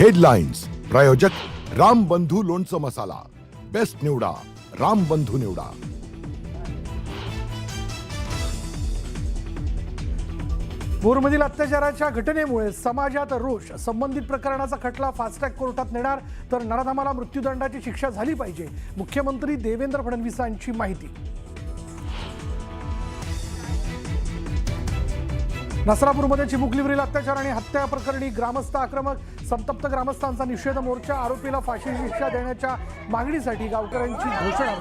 Headlines प्रायोजक राम बंधू लोणचं मसाला, बेस्ट निवडा राम बंधू निवडा। भोरमधील अत्याचाराच्या घटनेमुळे समाजात रोष, संबंधित प्रकरणाचा खटला फास्ट ट्रॅक कोर्टात नेणार तर नराधमाला मृत्यूदंडाची शिक्षा झाली पाहिजे, मुख्यमंत्री देवेंद्र फडणवीसांची माहिती। नसरापूरमध्ये चिमुकलीवरील अत्याचार आणि हत्या प्रकरणी ग्रामस्थ आक्रमक, संतप्त ग्रामस्थांचा निषेध मोर्चा, आरोपीला फाशीची शिक्षा देण्याच्या मागणीसाठी गावकऱ्यांची घोषणा।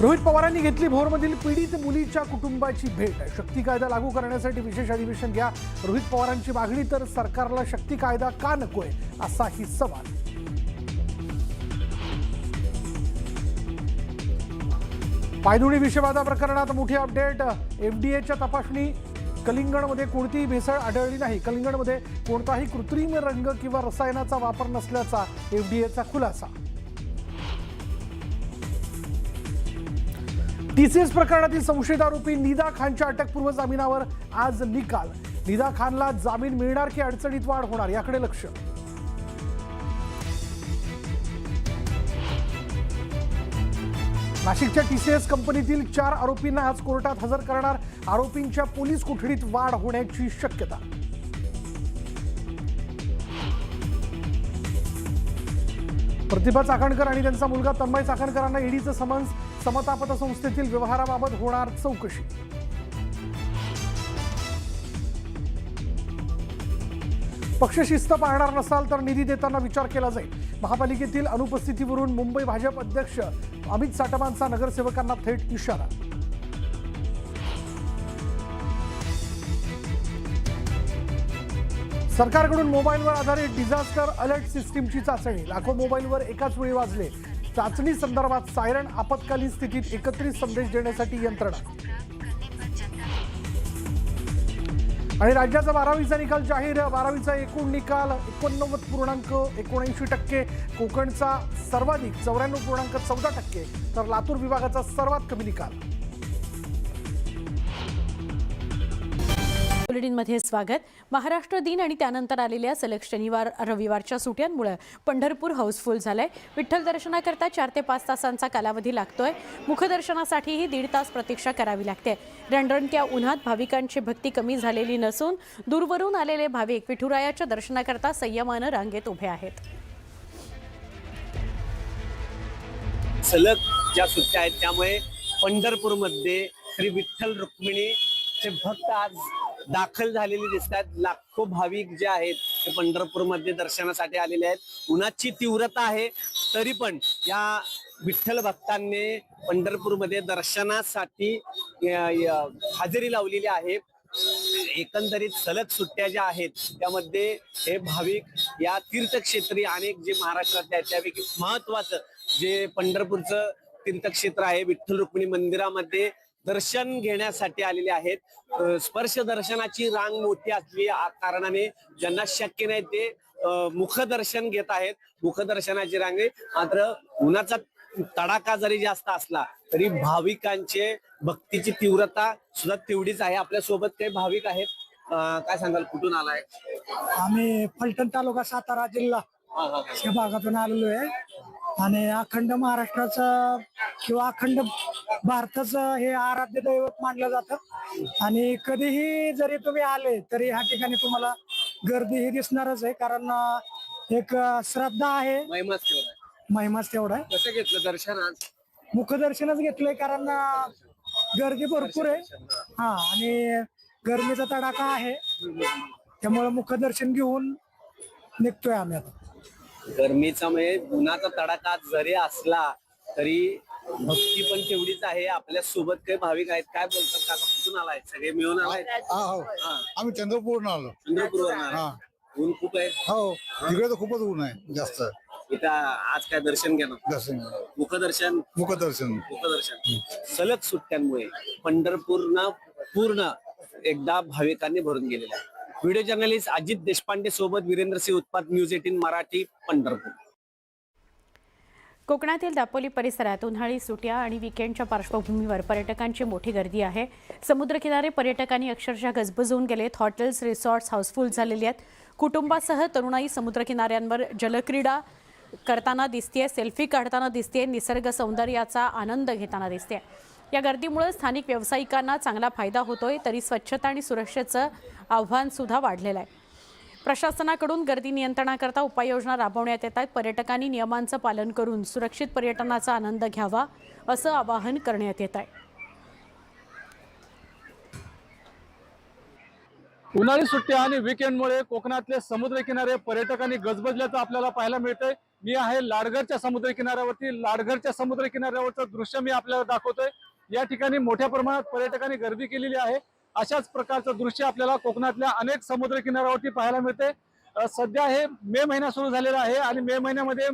रोहित पवारांनी घेतली भोरमधील पीडित मुलीच्या कुटुंबाची भेट, शक्ती कायदा लागू करण्यासाठी विशेष अधिवेशन घ्या, रोहित पवारांची मागणी तर सरकारला शक्ती कायदा का नकोय असाही सवाल। पायदुळी विषवादा प्रकरणात मोठी अपडेट, एफडीएच्या तपासणी कलिंगडमध्ये कोणतीही भेसळ आढळली नाही, कलिंगडमध्ये कोणताही कृत्रिम रंग किंवा रसायनाचा वापर नसल्याचा एफडीएचा खुलासा। टीसीएस प्रकरणातील संशयित आरोपी निदा खानच्या अटकपूर्व जामिनावर आज निकाल, निदा खानला जामीन मिळणार की अडचणीत वाढ होणार याकडे लक्ष। नाशिकच्या टीसीएस कंपनीतील 4 आरोपींना आज कोर्टात हजर करणार, आरोपींच्या पोलीस कोठडीत वाढ होण्याची शक्यता। प्रतिभा चाकणकर आणि त्यांचा मुलगा तन्मय चाकणकरांना ईडीचं समन्स, समता पतसंस्थेतील व्यवहाराबाबत होणार चौकशी। पक्षशिस्त पाळणार नसाल तर निधी देताना विचार केला जाईल, महापालिकेतील अनुपस्थितीवरून मुंबई भाजप अध्यक्ष अमित साटमांचा नगरसेवकांना थेट इशारा। सरकारकडून मोबाईलवर आधारित डिझास्टर अलर्ट सिस्टीमची चाचणी, लाखो मोबाईलवर एकाच वेळी वाजले, चाचणी संदर्भात सायरन, आपत्कालीन स्थितीत एकत्रित संदेश देण्यासाठी यंत्रणा। आणि राज्याचा 12वीचा निकाल जाहीर, 12वीचा एकूण निकाल 89.79%, कोकणचा सर्वाधिक 94.14%, तर लातूर विभागाचा सर्वात कमी निकाल। बुलेटिनमध्ये स्वागत। महाराष्ट्र दिन आणि त्यानंतर आलेल्या सलग शनिवार रविवारच्या सुट्यांमुळे पंढरपूर हाऊसफुल झालंय। विठ्ठल दर्शनाकरता 4 ते 5 तासांचा कालावधी लागतोय, मुखदर्शनासाठीही 1.5 तास प्रतीक्षा करावी लागते। रणरणत्या उन्हात भाविकांची भक्ती कमी झालेली नसून दूरवरून आलेले भाविक विठुरायाच्या दर्शनाकरता संयमानं रांगेत उभे आहेत। सलग ज्या सुट्ट्या आहेत त्यामुळे पंढरपूरमध्ये श्री विठ्ठल रुक्मिणीचे भक्त आज दाखल झालेले दिसतात। लाखो भाविक जे आहेत ते पंढरपूरमध्ये दर्शनासाठी आलेले आहेत। उन्हाची तीव्रता आहे तरी पण या विठ्ठल भक्तांनी पंढरपूरमध्ये दर्शनासाठी हजेरी लावलेली आहे। एकंदरीत सलग सुट्ट्या ज्या आहेत त्यामध्ये हे भाविक या तीर्थक्षेत्री अनेक जे महाराष्ट्रातले आहेत त्यापैकी महत्वाचं जे पंढरपूरचं तीर्थक्षेत्र आहे विठ्ठल रुक्मिणी मंदिरामध्ये दर्शन घेण्यासाठी आलेले आहेत। स्पर्श दर्शनाची रांग मोठी असली कारणाने ज्यांना शक्य नाही ते मुखदर्शन घेत आहेत। मुखदर्शनाची रांग मात्र उन्हाचा तडाखा जरी जास्त असला तरी भाविकांचे भक्तीची तीव्रता सुद्धा तेवढीच आहे। आपल्या सोबत काही भाविक आहेत, काय सांगाल, कुठून आलाय? आम्ही फलटण तालुका सातारा जिल्हा या भागातून आलेलो आहे आणि अखंड महाराष्ट्राचं किंवा अखंड भारताचं हे आराध्य दैवत मानलं जातं आणि कधीही जरी तुम्ही आले तरी ह्या ठिकाणी तुम्हाला गर्दी ही दिसणारच आहे, कारण एक श्रद्धा आहे, महिमाच तेवढा आहे। कसं घेतलं दर्शन आज? मुखदर्शनच घेतलंय कारण गर्दी भरपूर आहे हा आणि गरमीचा तडाखा आहे, त्यामुळे मुखदर्शन घेऊन निघतोय आम्ही आता। गरमीचा म्हणजे उन्हाचा तडाखा जरी असला तरी भक्ती पण तेवढीच आहे। आपल्या सोबत काही भाविक आहेत, काय बोलतात काका, कुठून आलाय? सगळे मिळून आलाय? आम्ही चंद्रपूर आलो। चंद्रपूरवरून ऊन खूप आहे? हो, तिकडे तर खूपच ऊन आहे जास्त। इथं आज काय दर्शन घेणार? दर्शन, मुखदर्शन सलग सुट्ट्यांमुळे पंढरपूरनं पूर्ण एकदा भाविकांनी भरून गेलेलं आहे। व्हिडिओ जर्नलिस्ट अजित देशपांडे सोबत वीरेंद्र सिंह उत्पात, न्यूज 18 मराठी, पंढरपूर। कोकणातील दापोली परिसरात उन्हाळी सुट्या आणि वीकेंडच्या पार्श्वभूमीवर पर्यटकांची मोठी गर्दी आहे. समुद्रकिनारे पर्यटकांनी अक्षरशः गजबजून गेलेत. हॉटेल्स, रिसॉर्ट्स हाऊसफुल झालेली आहेत. कुटुंबासह तरुणाई समुद्रकिनाऱ्यांवर जलक्रीडा करताना दिसतेय, सेल्फी काढताना दिसतेय, निसर्ग सौंदर्याचा आनंद घेताना दिसतेय. या गर्दीमुळे स्थानिक व्यावसायिकांना चांगला फायदा होतोय, तरी स्वच्छता आणि सुरक्षेचं आव्हान सुद्धा वाढलेलं आहे. प्रशासनाकडून गर्दी नियंत्रणाकरता उपाययोजना राबवण्यात येत आहेत. पर्यटकांनी नियमांचं पालन करून सुरक्षित पर्यटनाचा आनंद घ्यावा असं आवाहन करण्यात येत आहे. उन्हाळी सुट्ट्या आणि वीकेंडमुळे कोकणातले समुद्रकिनारे पर्यटकांनी गजबजल्याचं आपल्याला पाहायला मिळतंय. मी आहे लाडघरच्या समुद्रकिनाऱ्यावरती. लाडघरच्या समुद्रकिनाऱ्यावरचं दृश्य मी आपल्याला दाखवतोय. या ठिकाणी मोठ्या प्रमाणात पर्यटकांनी गर्दी केलेली आहे. अशाच प्रकारचं दृश्य आपल्याला कोकणातल्या अनेक समुद्रकिनाऱ्यावरती पाहायला मिळते. सध्या हे मे महिना सुरू झालेला आहे आणि मे महिन्यामध्ये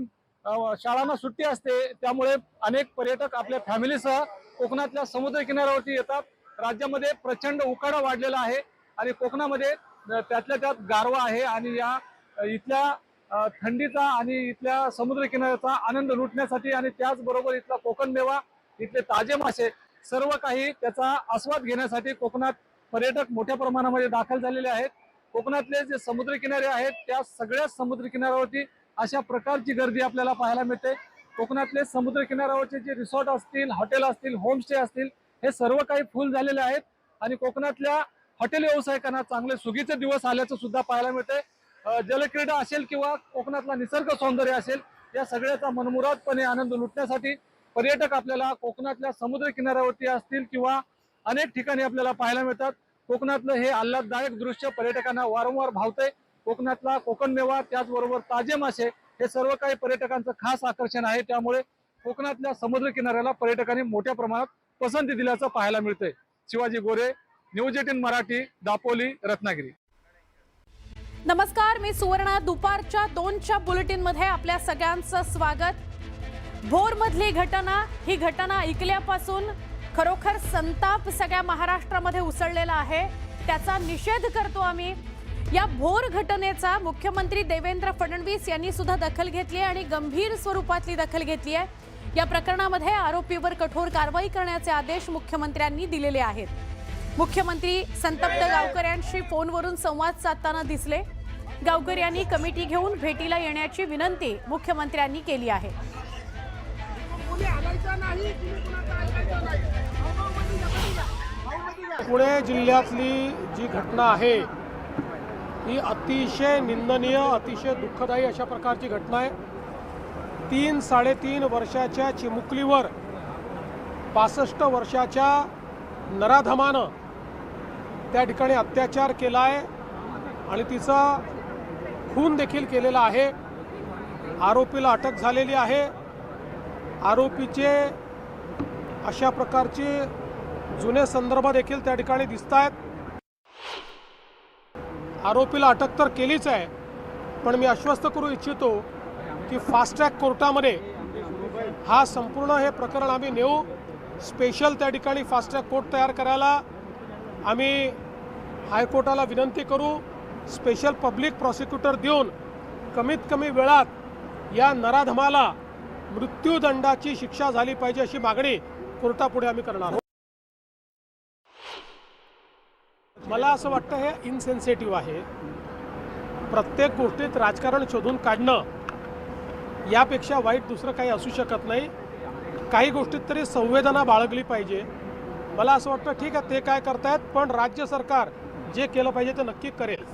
शाळांना सुट्टी असते, त्यामुळे अनेक पर्यटक आपल्या फॅमिलीसह कोकणातल्या समुद्रकिनाऱ्यावरती येतात. राज्यामध्ये प्रचंड उकाडा वाढलेला आहे आणि कोकणामध्ये त्यातल्या त्यात गारवा आहे आणि या इथल्या थंडीचा आणि इथल्या समुद्रकिनाऱ्याचा आनंद लुटण्यासाठी आणि त्याचबरोबर इथला कोकण मेवा, इथले ताजे मासे, सर्व काही त्याचा आस्वाद घेण्यासाठी कोकणात पर्यटक मोठ्या प्रमाणामध्ये दाखल झालेले आहेत. कोकणातले जे समुद्रकिनारे आहेत त्या सगळ्या समुद्रकिनाऱ्यावरती अशा प्रकारची गर्दी आपल्याला पाहायला मिळते. कोकणातले समुद्रकिनाऱ्यावरचे जे रिसॉर्ट असतील, हॉटेल असतील, होमस्टे असतील, हे सर्व काही फुल झालेले आहेत आणि कोकणातल्या हॉटेल व्यावसायिकांना चांगले सुगीचे दिवस आल्याचं सुद्धा पाहायला मिळते. जलक्रीडा असेल किंवा कोकणातला निसर्ग सौंदर्य असेल, या सगळ्याचा मनमुरादपणे आनंद लुटण्यासाठी पर्यटक आपल्याला कोकणातल्या समुद्र किनाऱ्यावरती असतील किंवा अनेक ठिकाणी आपल्याला पाहायला मिळतात. कोकणातलं हे आल्हाददायक दृश्य पर्यटकांना वारंवार भावतंय. कोकणातला कोकण मेवा, त्याचबरोबर ताजे मासे, हे सर्व काही पर्यटकांचं खास आकर्षण आहे. त्यामुळे कोकणातल्या समुद्र किनाऱ्याला पर्यटकांनी मोठ्या प्रमाणात पसंती दिल्याचं पाहायला मिळतंय. शिवाजी गोरे, न्यूज 18 मराठी, दापोली, रत्नागिरी. नमस्कार, मी सुवर्णा. दुपारच्या 2च्या बुलेटिनमध्ये आपल्या सगळ्यांचं स्वागत. भोरमधली घटना, ही घटना ऐकल्यापासून खरोखर संताप सगळ्या महाराष्ट्रामध्ये उसळलेला आहे. त्याचा निषेध करतो आम्ही. या भोर घटनेचा मुख्यमंत्री देवेंद्र फडणवीस यांनी सुद्धा दखल घेतली आणि गंभीर स्वरूपातली दखल घेतली आहे. या प्रकरणामध्ये आरोपीवर कठोर कारवाई करण्याचे आदेश मुख्यमंत्र्यांनी दिलेले आहेत. मुख्यमंत्री संतप्त गावकऱ्यांशी फोनवरून संवाद साधताना दिसले. गावकऱ्यांनी कमिटी घेऊन भेटीला येण्याची विनंती मुख्यमंत्र्यांनी केली आहे. पुणे जिल्ह्यातली जी घटना आहे ही अतिशय निंदनीय, अतिशय दुःखदायी अशा प्रकारची घटना आहे. 3-3.5 वर्षाच्या चिमुकलीवर 65 वर्षाच्या नराधमानं त्या ठिकाणी अत्याचार केला आहे आणि तिचा खून देखील केलेला आहे. आरोपीला अटक झालेली आहे. आरोपीचे अशा प्रकारचे जुने संदर्भ देखील त्या ठिकाणी दिसत आहेत. आरोपीला अटक तर केलीच आहे, पण मी आश्वस्त करू इच्छितो की फास्ट ट्रॅक कोर्टामध्ये हा संपूर्ण हे प्रकरण आम्ही नेऊ. स्पेशल त्या ठिकाणी फास्ट ट्रॅक कोर्ट तयार करायला आम्ही हायकोर्टाला विनंती करू. स्पेशल पब्लिक प्रॉसिक्युटर देऊन कमीत कमी वेळात या नराधमाला मृत्यूदंडाची शिक्षा झाली पाहिजे अशी मागणी कोर्टापुढे आम्ही करणार आहोत. मला असं वाटतं हे इनसेन्सिटिव्ह आहे. प्रत्येक गोष्टीत राजकारण शोधून काढणं यापेक्षा वाईट दुसरं काही असू शकत नाही. काही गोष्टीत तरी संवेदना बाळगली पाहिजे. मला असं वाटतं ठीक आहे ते काय करतायत, पण राज्य सरकार जे केलं पाहिजे ते नक्की करेल.